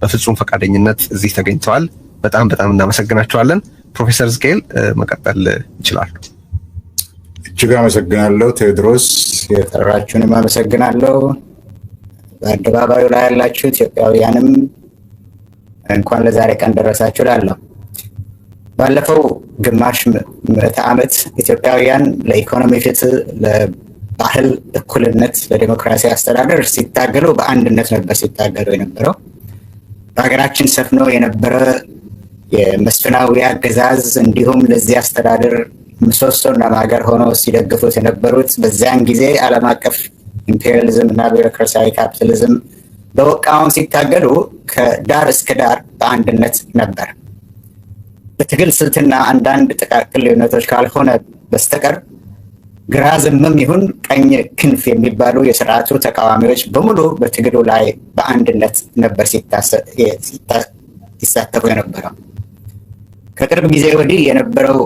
በፍጹም ፈቃደኝነት እዚህ ተገኝተዋል። በጣም እናመሰግናቸዋለን። ፕሮፌሰር ሕዝቅኤል መቀጠል ይችላሉ። እጅግ አመሰግናለሁ ቴዎድሮስ። የጠራችሁንም አመሰግናለሁ። በአደባባዩ ላይ ያላችሁ ኢትዮጵያውያንም እንኳን ለዛሬ ቀን ደረሳችሁ እላለሁ። ባለፈው ግማሽ ምዕተ ዓመት ኢትዮጵያውያን ለኢኮኖሚ ፍትህ፣ ለባህል እኩልነት፣ ለዲሞክራሲያዊ አስተዳደር ሲታገሉ በአንድነት ነበር ሲታገሉ የነበረው። በሀገራችን ሰፍኖ የነበረ የመስፍናዊ አገዛዝ እንዲሁም ለዚህ አስተዳደር ምሰሶና ማገር ሆነው ሲደግፉት የነበሩት በዚያን ጊዜ ዓለም አቀፍ ኢምፔሪያሊዝም እና ቢሮክራሲያዊ ካፒታሊዝም በመቃወም ሲታገሉ ከዳር እስከ ዳር በአንድነት ነበር። በትግል ስልትና አንዳንድ ጥቃቅን ልዩነቶች ካልሆነ በስተቀር ግራ ዘመም ይሁን ቀኝ ክንፍ የሚባሉ የስርዓቱ ተቃዋሚዎች በሙሉ በትግሉ ላይ በአንድነት ነበር ሲሳተፉ የነበረው። ከቅርብ ጊዜ ወዲህ የነበረው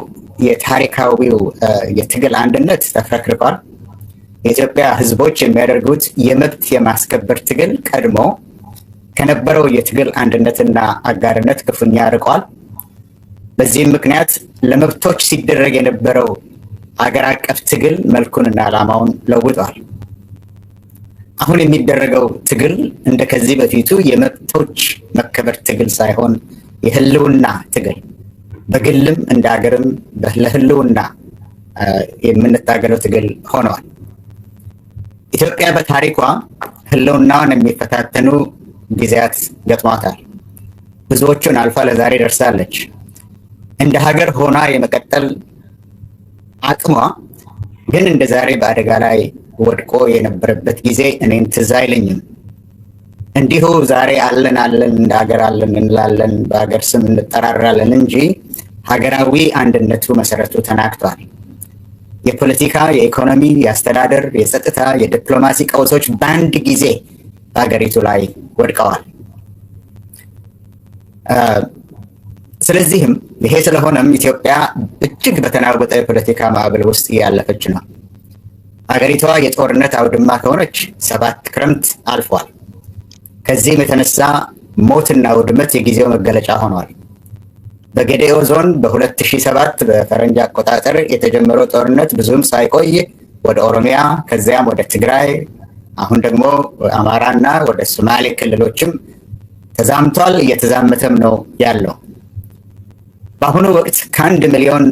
የታሪካዊው የትግል አንድነት ተፍረክርቋል። የኢትዮጵያ ሕዝቦች የሚያደርጉት የመብት የማስከበር ትግል ቀድሞ ከነበረው የትግል አንድነትና አጋርነት ክፉኛ ርቋል። በዚህም ምክንያት ለመብቶች ሲደረግ የነበረው አገር አቀፍ ትግል መልኩንና ዓላማውን ለውጧል። አሁን የሚደረገው ትግል እንደ ከዚህ በፊቱ የመብቶች መከበር ትግል ሳይሆን የህልውና ትግል፣ በግልም እንደ ሀገርም ለህልውና የምንታገለው ትግል ሆነዋል። ኢትዮጵያ በታሪኳ ህልውናዋን የሚፈታተኑ ጊዜያት ገጥሟታል። ብዙዎቹን አልፋ ለዛሬ ደርሳለች። እንደ ሀገር ሆና የመቀጠል አቅሟ ግን እንደ ዛሬ በአደጋ ላይ ወድቆ የነበረበት ጊዜ እኔም ትዝ አይለኝም። እንዲሁ ዛሬ አለን እንደ ሀገር አለን እንላለን፣ በሀገር ስም እንጠራራለን እንጂ ሀገራዊ አንድነቱ መሰረቱ ተናግቷል። የፖለቲካ፣ የኢኮኖሚ፣ የአስተዳደር፣ የጸጥታ፣ የዲፕሎማሲ ቀውሶች በአንድ ጊዜ በሀገሪቱ ላይ ወድቀዋል። ስለዚህም ይሄ ስለሆነም ኢትዮጵያ እጅግ በተናወጠ የፖለቲካ ማዕበል ውስጥ እያለፈች ነው። ሀገሪቷ የጦርነት አውድማ ከሆነች 7 ክረምት አልፏል። ከዚህም የተነሳ ሞትና ውድመት የጊዜው መገለጫ ሆኗል። በጌዴኦ ዞን በ2007 በፈረንጅ አቆጣጠር የተጀመረው ጦርነት ብዙም ሳይቆይ ወደ ኦሮሚያ ከዚያም ወደ ትግራይ አሁን ደግሞ አማራና ወደ ሶማሌ ክልሎችም ተዛምቷል፣ እየተዛመተም ነው ያለው። በአሁኑ ወቅት ከ1 ሚሊዮን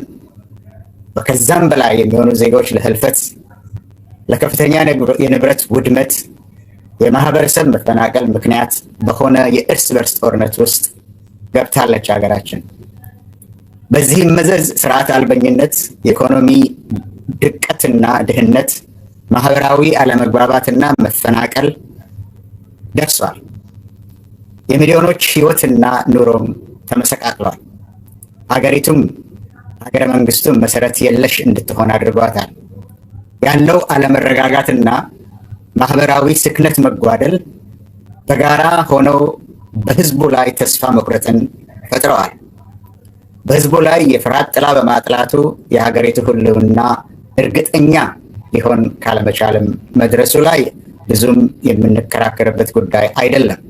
ከዛም በላይ የሚሆኑ ዜጎች ለህልፈት፣ ለከፍተኛ የንብረት ውድመት፣ የማህበረሰብ መፈናቀል ምክንያት በሆነ የእርስ በርስ ጦርነት ውስጥ ገብታለች ሀገራችን። በዚህም መዘዝ ስርዓት አልበኝነት፣ የኢኮኖሚ ድቀትና ድህነት፣ ማህበራዊ አለመግባባትና መፈናቀል ደርሷል። የሚሊዮኖች ህይወትና ኑሮም ተመሰቃቅሏል። ሀገሪቱም ሀገረ መንግስቱም መሰረት የለሽ እንድትሆን አድርጓታል። ያለው አለመረጋጋትና ማህበራዊ ስክነት መጓደል በጋራ ሆነው በህዝቡ ላይ ተስፋ መቁረጥን ፈጥረዋል። በህዝቡ ላይ የፍርሃት ጥላ በማጥላቱ የሀገሪቱ ህልውና እርግጠኛ ሊሆን ካለመቻልም መድረሱ ላይ ብዙም የምንከራከርበት ጉዳይ አይደለም።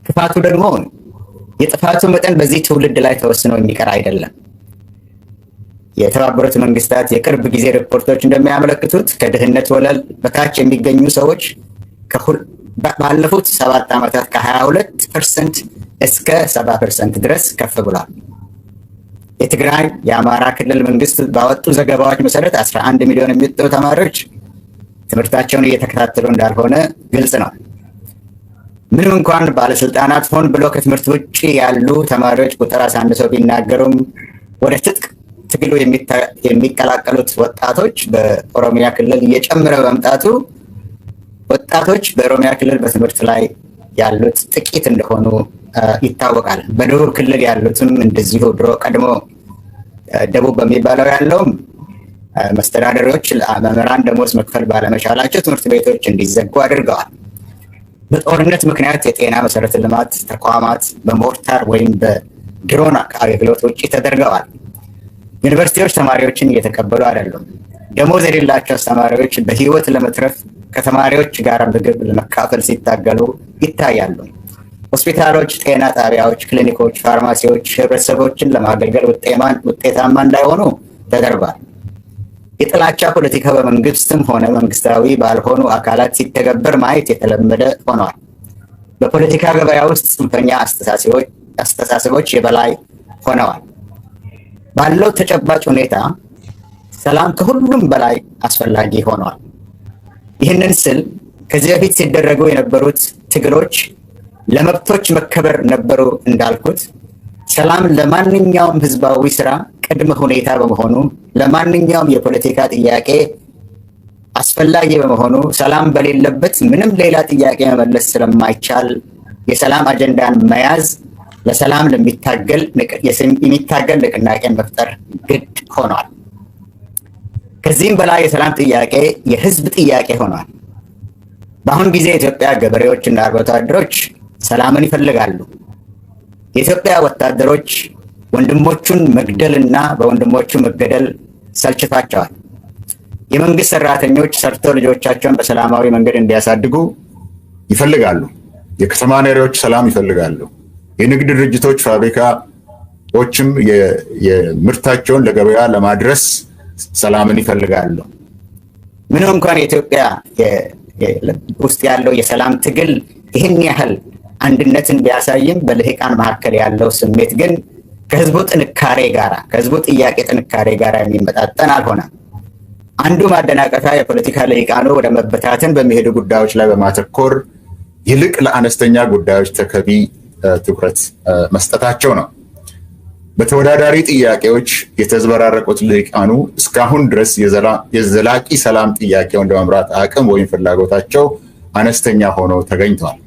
ክፋቱ ደግሞ የጥፋቱ መጠን በዚህ ትውልድ ላይ ተወስኖ የሚቀር አይደለም። የተባበሩት መንግስታት የቅርብ ጊዜ ሪፖርቶች እንደሚያመለክቱት ከድህነት ወለል በታች የሚገኙ ሰዎች ባለፉት 7 ዓመታት ከ22% እስከ 70% ድረስ ከፍ ብሏል። የትግራይ፣ የአማራ ክልል መንግስት ባወጡ ዘገባዎች መሰረት 11 ሚሊዮን የሚጠጉ ተማሪዎች ትምህርታቸውን እየተከታተሉ እንዳልሆነ ግልጽ ነው። ምንም እንኳን ባለስልጣናት ሆን ብሎ ከትምህርት ውጭ ያሉ ተማሪዎች ቁጥር አሳንሰው ቢናገሩም ወደ ትጥቅ ትግሉ የሚቀላቀሉት ወጣቶች በኦሮሚያ ክልል እየጨመረ በመምጣቱ ወጣቶች በኦሮሚያ ክልል በትምህርት ላይ ያሉት ጥቂት እንደሆኑ ይታወቃል። በደቡብ ክልል ያሉትም እንደዚሁ ድሮ ቀድሞ ደቡብ በሚባለው ያለውም መስተዳደሮች መምህራን ደሞዝ መክፈል ባለመቻላቸው ትምህርት ቤቶች እንዲዘጉ አድርገዋል። በጦርነት ምክንያት የጤና መሰረተ ልማት ተቋማት በሞርታር ወይም በድሮን አገልግሎት ውጭ ተደርገዋል። ዩኒቨርሲቲዎች ተማሪዎችን እየተቀበሉ አይደሉም። ደሞዝ የሌላቸው አስተማሪዎች በህይወት ለመትረፍ ከተማሪዎች ጋር ምግብ ለመካፈል ሲታገሉ ይታያሉ። ሆስፒታሎች፣ ጤና ጣቢያዎች፣ ክሊኒኮች፣ ፋርማሲዎች ህብረተሰቦችን ለማገልገል ውጤታማ እንዳይሆኑ ተደርጓል። የጥላቻ ፖለቲካ በመንግስትም ሆነ መንግስታዊ ባልሆኑ አካላት ሲተገበር ማየት የተለመደ ሆኗል። በፖለቲካ ገበያ ውስጥ ጽንፈኛ አስተሳሰቦች የበላይ ሆነዋል። ባለው ተጨባጭ ሁኔታ ሰላም ከሁሉም በላይ አስፈላጊ ሆኗል። ይህንን ስል ከዚህ በፊት ሲደረጉ የነበሩት ትግሎች ለመብቶች መከበር ነበሩ እንዳልኩት፣ ሰላም ለማንኛውም ህዝባዊ ስራ ቅድመ ሁኔታ በመሆኑ ለማንኛውም የፖለቲካ ጥያቄ አስፈላጊ በመሆኑ ሰላም በሌለበት ምንም ሌላ ጥያቄ መመለስ ስለማይቻል የሰላም አጀንዳን መያዝ ለሰላም የሚታገል ንቅናቄን መፍጠር ግድ ሆኗል። ከዚህም በላይ የሰላም ጥያቄ የህዝብ ጥያቄ ሆኗል። በአሁን ጊዜ የኢትዮጵያ ገበሬዎች እና አርብቶ አደሮች ሰላምን ይፈልጋሉ። የኢትዮጵያ ወታደሮች ወንድሞቹን መግደልና በወንድሞቹ መገደል ሰልችቷቸዋል። የመንግስት ሰራተኞች ሰርተው ልጆቻቸውን በሰላማዊ መንገድ እንዲያሳድጉ ይፈልጋሉ። የከተማ ነዋሪዎች ሰላም ይፈልጋሉ። የንግድ ድርጅቶች፣ ፋብሪካዎችም የምርታቸውን ለገበያ ለማድረስ ሰላምን ይፈልጋሉ። ምንም እንኳን የኢትዮጵያ ውስጥ ያለው የሰላም ትግል ይህን ያህል አንድነትን ቢያሳይም በልሂቃን መካከል ያለው ስሜት ግን ከህዝቡ ጥያቄ ጥንካሬ ጋር የሚመጣጠን አልሆነም። አንዱ ማደናቀፊያ የፖለቲካ ልሂቃኑ ወደ መበታተን በሚሄዱ ጉዳዮች ላይ በማተኮር ይልቅ ለአነስተኛ ጉዳዮች ተገቢ ትኩረት መስጠታቸው ነው። በተወዳዳሪ ጥያቄዎች የተዘበራረቁት ልሂቃኑ እስካሁን ድረስ የዘላቂ ሰላም ጥያቄውን ለመምራት አቅም ወይም ፍላጎታቸው አነስተኛ ሆነው ተገኝተዋል።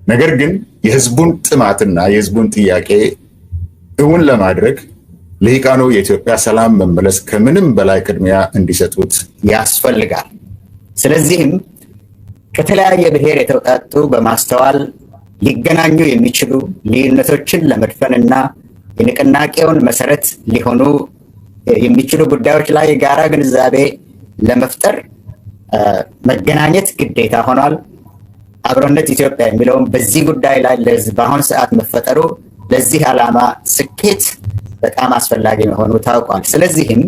ነገር ግን የህዝቡን ጥማትና የህዝቡን ጥያቄ እውን ለማድረግ ልሂቃኑ የኢትዮጵያ ሰላም መመለስ ከምንም በላይ ቅድሚያ እንዲሰጡት ያስፈልጋል። ስለዚህም ከተለያየ ብሔር የተውጣጡ በማስተዋል ሊገናኙ የሚችሉ ልዩነቶችን ለመድፈንና የንቅናቄውን መሰረት ሊሆኑ የሚችሉ ጉዳዮች ላይ የጋራ ግንዛቤ ለመፍጠር መገናኘት ግዴታ ሆኗል። አብሮነት ኢትዮጵያ የሚለውም በዚህ ጉዳይ ላይ በአሁኑ ሰዓት መፈጠሩ ለዚህ ዓላማ ስኬት በጣም አስፈላጊ መሆኑ ታውቋል። ስለዚህም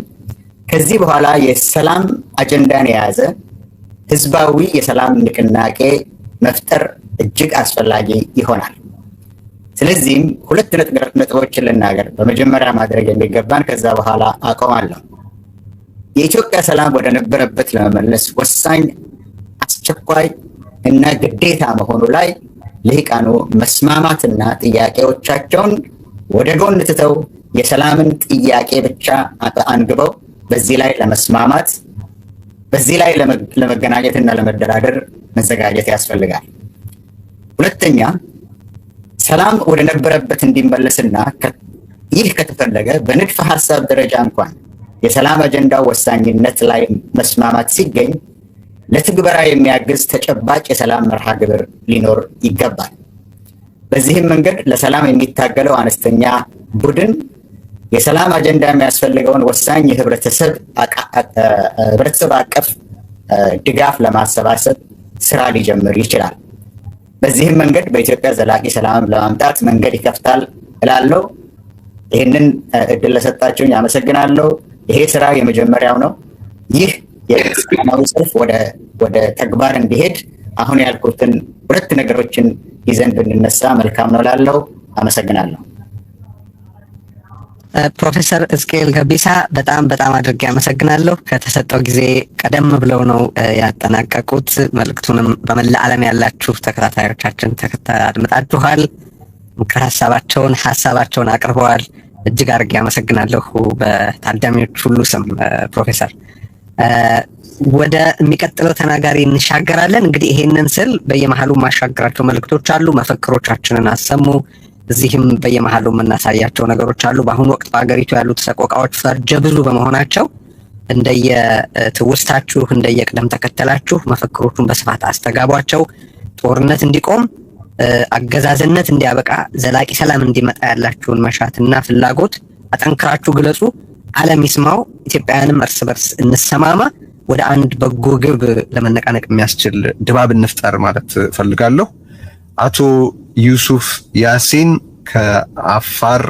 ከዚህ በኋላ የሰላም አጀንዳን የያዘ ህዝባዊ የሰላም ንቅናቄ መፍጠር እጅግ አስፈላጊ ይሆናል። ስለዚህም ሁለት ነጥቦችን ልናገር። በመጀመሪያ ማድረግ የሚገባን ከዛ በኋላ አቆማለሁ። የኢትዮጵያ ሰላም ወደ ነበረበት ለመመለስ ወሳኝ፣ አስቸኳይ እና ግዴታ መሆኑ ላይ ልሂቃኑ መስማማትና ጥያቄዎቻቸውን ወደ ጎን ትተው የሰላምን ጥያቄ ብቻ አንግበው በዚህ ላይ ለመስማማት በዚህ ላይ ለመገናኘትና ለመደራደር መዘጋጀት ያስፈልጋል። ሁለተኛ፣ ሰላም ወደ ነበረበት እንዲመለስና ይህ ከተፈለገ በንድፈ ሐሳብ ደረጃ እንኳን የሰላም አጀንዳው ወሳኝነት ላይ መስማማት ሲገኝ ለትግበራ የሚያግዝ ተጨባጭ የሰላም መርሃ ግብር ሊኖር ይገባል። በዚህም መንገድ ለሰላም የሚታገለው አነስተኛ ቡድን የሰላም አጀንዳ የሚያስፈልገውን ወሳኝ የህብረተሰብ አቀፍ ድጋፍ ለማሰባሰብ ስራ ሊጀምር ይችላል። በዚህም መንገድ በኢትዮጵያ ዘላቂ ሰላም ለማምጣት መንገድ ይከፍታል እላለሁ። ይህንን እድል ለሰጣችሁኝ አመሰግናለሁ። ይሄ ስራ የመጀመሪያው ነው። ይህ የሰላማዊ ሰልፍ ወደ ተግባር እንዲሄድ አሁን ያልኩትን ሁለት ነገሮችን ይዘን ብንነሳ መልካም ነው እላለሁ። አመሰግናለሁ። ፕሮፌሰር ሕዝቅኤል ገቢሳ በጣም አድርጌ አመሰግናለሁ። ከተሰጠው ጊዜ ቀደም ብለው ነው ያጠናቀቁት። መልእክቱንም በመላ ዓለም ያላችሁ ተከታታዮቻችን አድምጣችኋል። ምክር ሀሳባቸውን አቅርበዋል። እጅግ አድርጌ አመሰግናለሁ በታዳሚዎች ሁሉ ስም። ፕሮፌሰር ወደ የሚቀጥለው ተናጋሪ እንሻገራለን። እንግዲህ ይሄንን ስል በየመሃሉ ማሻገራቸው መልእክቶች አሉ። መፈክሮቻችንን አሰሙ። እዚህም በየመሃሉ የምናሳያቸው ነገሮች አሉ። በአሁኑ ወቅት በሀገሪቱ ያሉት ሰቆቃዎች ፈርጀ ብዙ በመሆናቸው እንደየትውስታችሁ እንደየቅደም ተከተላችሁ መፈክሮቹን በስፋት አስተጋቧቸው። ጦርነት እንዲቆም፣ አገዛዝነት እንዲያበቃ፣ ዘላቂ ሰላም እንዲመጣ ያላችሁን መሻትና ፍላጎት አጠንክራችሁ ግለጹ። ዓለም ይስማው። ኢትዮጵያውያንም እርስ በርስ እንሰማማ። ወደ አንድ በጎ ግብ ለመነቃነቅ የሚያስችል ድባብ እንፍጠር ማለት ፈልጋለሁ። አቶ ዩሱፍ ያሲን ከአፋር